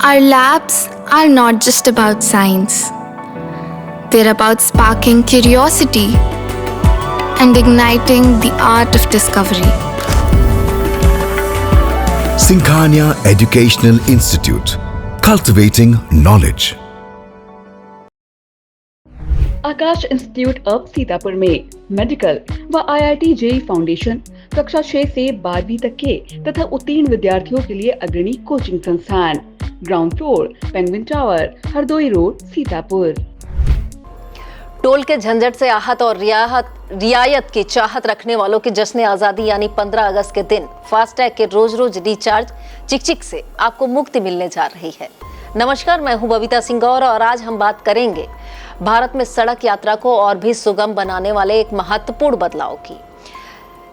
Our labs are not just about science. They're about sparking curiosity and igniting the art of discovery. Sinkhania Educational Institute, cultivating knowledge. Akash institute अब सीतापुर में medical व IIT JEE foundation कक्षा 6 से 12वीं तक के तथा उत्तीर्ण विद्यार्थियों के लिए अग्रणी कोचिंग संस्थान। Ground floor, penguin tower, Hardoi road, Sitapur. Toll के झंझट से आहत और रियायत की चाहत रखने वालों के जश्न आज़ादी यानी 15 अगस्त के दिन फास्टैग के रोज रोज रिचार्ज चिक से आपको मुक्ति मिलने जा रही है। नमस्कार, मैं हूं बबीता सिंह गौर और आज हम बात करेंगे भारत में सड़क यात्रा को और भी सुगम बनाने वाले एक महत्वपूर्ण बदलाव की।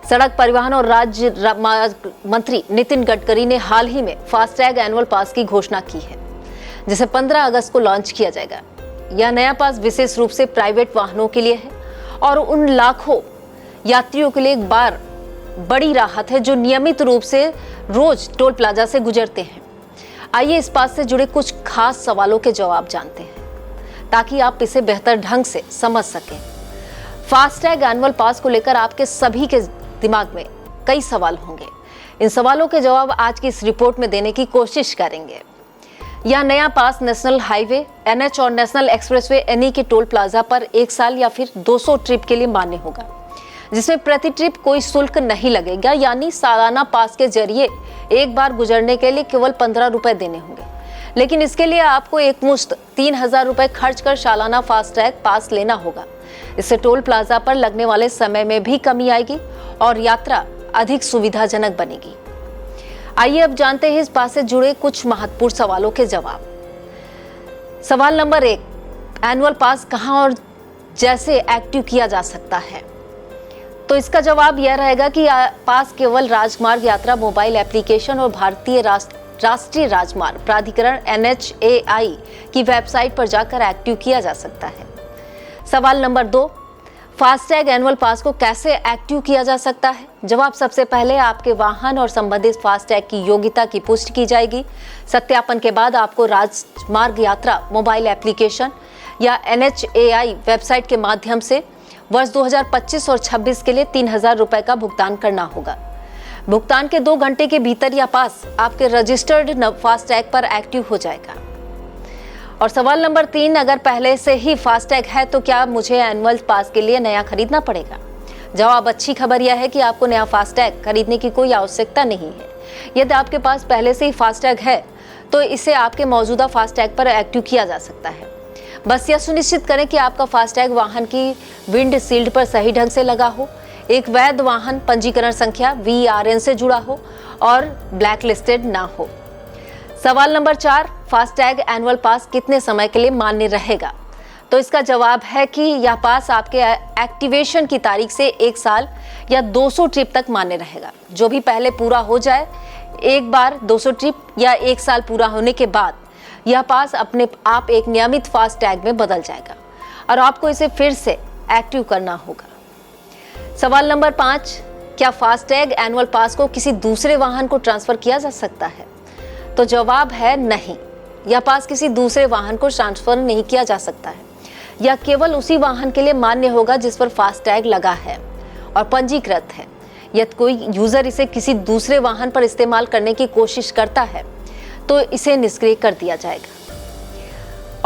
सड़क परिवहन और राज्य मंत्री नितिन गडकरी ने हाल ही में फास्टैग एनुअल पास की घोषणा की है, जिसे 15 अगस्त को लॉन्च किया जाएगा। यह नया पास विशेष रूप से प्राइवेट वाहनों के लिए है और उन लाखों यात्रियों के लिए एक बार बड़ी राहत है जो नियमित रूप से रोज टोल प्लाजा से गुजरते हैं। आइए इस पास से जुड़े कुछ खास सवालों के जवाब जानते हैं ताकि आप इसे बेहतर ढंग से समझ सकें। फास्टैग एनुअल पास को लेकर आपके सभी के दिमाग में कई सवाल होंगे। इन सवालों के जवाब आज की इस रिपोर्ट में देने की कोशिश करेंगे। यह नया पास नेशनल हाईवे, NH और नेशनल एक्सप्रेसवे NE के टोल प्लाजा पर 1 साल या फिर 200 ट्रिप के लिए मान्य होगा, जिसमें प्रति ट्रिप कोई शुल्क नहीं लगेगा, यानी सालाना पास के जरिए एक बार गुजरने के लिए केवल 15 रुपए देने होंगे। लेकिन इसके लिए आपको एक मुश्त 3000 रुपए खर्च कर सालाना फास्टैग पास लेना होगा। इससे टोल प्लाजा पर लगने वाले समय में भी कमी आएगी और यात्रा अधिक सुविधाजनक बनेगी। आइए अब जानते हैं इस पास से जुड़े कुछ महत्वपूर्ण सवालों के जवाब। सवाल नंबर 1, एनुअल पास कहां और जैसे एक्टिव किया जा सकता है? तो इसका जवाब यह रहेगा कि पास केवल राजमार्ग यात्रा मोबाइल एप्लीकेशन और भारतीय राष्ट्रीय राजमार्ग प्राधिकरण NHAI की वेबसाइट पर जाकर एक्टिव किया जा सकता है। सवाल नंबर 2, फास्टैग एनुअल पास को कैसे एक्टिव किया जा सकता है? जवाब सबसे पहले आपके वाहन और संबंधित फास्टैग की योग्यता की पुष्टि की जाएगी। सत्यापन के बाद आपको राजमार्ग यात्रा मोबाइल एप्लीकेशन या NHAI वेबसाइट के माध्यम से वर्ष 2025 और 26 के लिए 3000 रुपए का भुगतान करना होगा। भुगतान के 2 घंटे के भीतर यह पास आपके रजिस्टर्ड फास्टैग पर एक्टिव हो जाएगा। और सवाल नंबर 3, अगर पहले से ही फास्टैग है तो क्या मुझे एनुअल पास के लिए नया खरीदना पड़ेगा? जवाब अच्छी खबर यह है कि आपको नया फास्टैग खरीदने की कोई आवश्यकता नहीं है। यदि आपके पास पहले से ही फास्टैग है तो इसे आपके मौजूदा फास्टैग पर एक्टिव किया जा सकता है। बस यह सुनिश्चित करें कि आपका फास्टैग वाहन की विंड शील्ड पर सही ढंग से लगा हो, एक वैध वाहन पंजीकरण संख्या VRN से जुड़ा हो और ब्लैक लिस्टेड ना हो। सवाल नंबर 4, फास्टैग एनुअल पास कितने समय के लिए मान्य रहेगा? तो इसका जवाब है कि यह पास आपके एक्टिवेशन की तारीख से 1 साल या 200 ट्रिप तक मान्य रहेगा। जो भी पहले पूरा हो जाए, एक बार 200 ट्रिप या 1 साल पूरा होने के बाद यह पास अपने आप एक नियमित फास्टैग में बदल जाएगा और आपको इसे फिर से एक्टिव करना होगा। सवाल नंबर 5, क्या फास्टैग एनुअल पास को किसी दूसरे वाहन को ट्रांसफर किया जा सकता है? तो जवाब है नहीं, यह पास किसी दूसरे वाहन को ट्रांसफर नहीं किया जा सकता है। यह केवल उसी वाहन के लिए मान्य होगा जिस पर फास्टैग लगा है और पंजीकृत है। यदि कोई यूजर इसे किसी दूसरे वाहन पर इस्तेमाल करने की कोशिश करता है तो इसे निष्क्रिय कर दिया जाएगा।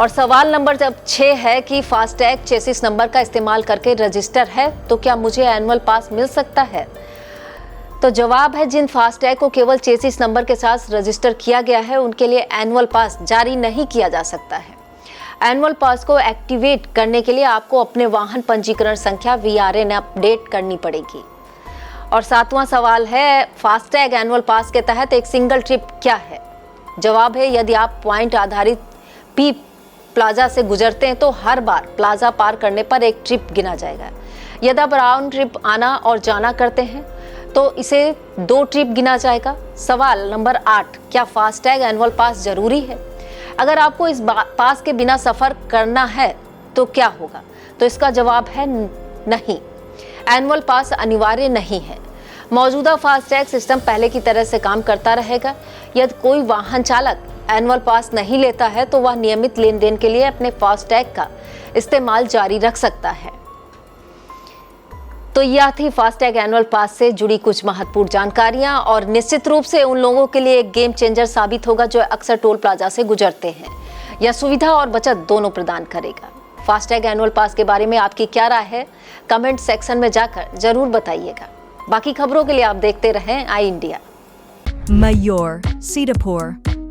और सवाल नंबर 6 है कि फास्टैग चेसिस नंबर का इस्तेमाल करके रजिस्टर है तो क्या मुझे एनुअल पास मिल सकता है? तो जवाब है, जिन फास्टैग को केवल चेसिस नंबर के साथ रजिस्टर किया गया है उनके लिए एनुअल पास जारी नहीं किया जा सकता है। एनुअल पास को एक्टिवेट करने के लिए आपको अपने वाहन पंजीकरण संख्या VRN अपडेट करनी पड़ेगी। और 7वां सवाल है, फास्टैग एनुअल पास के तहत एक सिंगल ट्रिप क्या है? जवाब है, यदि आप पॉइंट आधारित P प्लाजा से गुजरते हैं तो हर बार प्लाजा पार करने पर एक ट्रिप गिना जाएगा। यदि आप राउंड ट्रिप आना और जाना करते हैं तो इसे 2 ट्रिप गिना जाएगा। सवाल नंबर 8, क्या फास्टैग एनुअल पास जरूरी है? अगर आपको इस पास के बिना सफर करना है तो क्या होगा? तो इसका जवाब है नहीं, एनुअल पास अनिवार्य नहीं है। मौजूदा फास्टैग सिस्टम पहले की तरह से काम करता रहेगा। यदि कोई वाहन चालक एनुअल पास नहीं लेता है तो वह नियमित लेन देन के लिए अपने फास्टैग का इस्तेमाल जारी रख सकता है। तो यह थी फास्टैग एनुअल पास से जुड़ी कुछ महत्वपूर्ण जानकारियां और निश्चित रूप से उन लोगों के लिए एक गेम चेंजर साबित होगा जो अक्सर टोल प्लाजा से गुजरते हैं। यह सुविधा और बचत दोनों प्रदान करेगा। फास्टैग एनुअल पास के बारे में आपकी क्या राय है, कमेंट सेक्शन में जाकर जरूर बताइएगा। बाकी खबरों के लिए आप देखते रहें आई India. Mayur, Sitapur,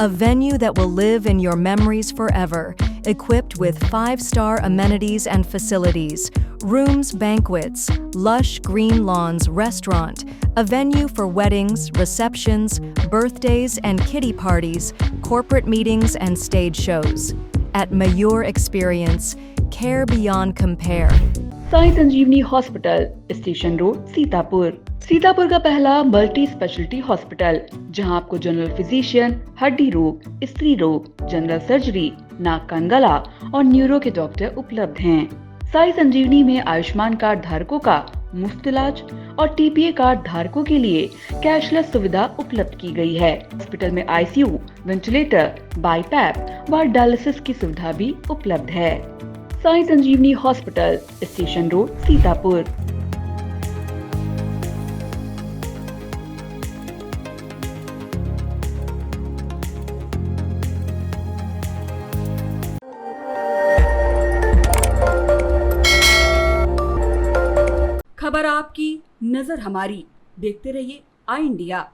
a venue that will live in your memories forever, equipped with 5-star amenities and facilities, rooms, banquets, lush green lawns, restaurant, a venue for weddings, receptions, birthdays and kiddie parties, corporate meetings and stage shows. At Mayur Experience, care beyond compare. Sai Sanjeevani hospital, station road, Sitapur. Sitapur का पहला multi speciality hospital जहां आपको general physician, हड्डी रोग, स्त्री रोग, general surgery, नाक कान गला और न्यूरो के डॉक्टर उपलब्ध हैं। साई संजीवनी में आयुष्मान कार्ड धारकों का मुफ्त इलाज और टीपीए कार्ड धारकों के लिए कैशलेस सुविधा उपलब्ध की गई है। हॉस्पिटल में आईसीयू, वेंटिलेटर, बाईपैप व डायलिसिस की सुविधा भी उपलब्ध है। Sai Sanjeevani hospital, station road, Sitapur. खबर आपकी, नजर हमारी। देखते रहिए आई इंडिया।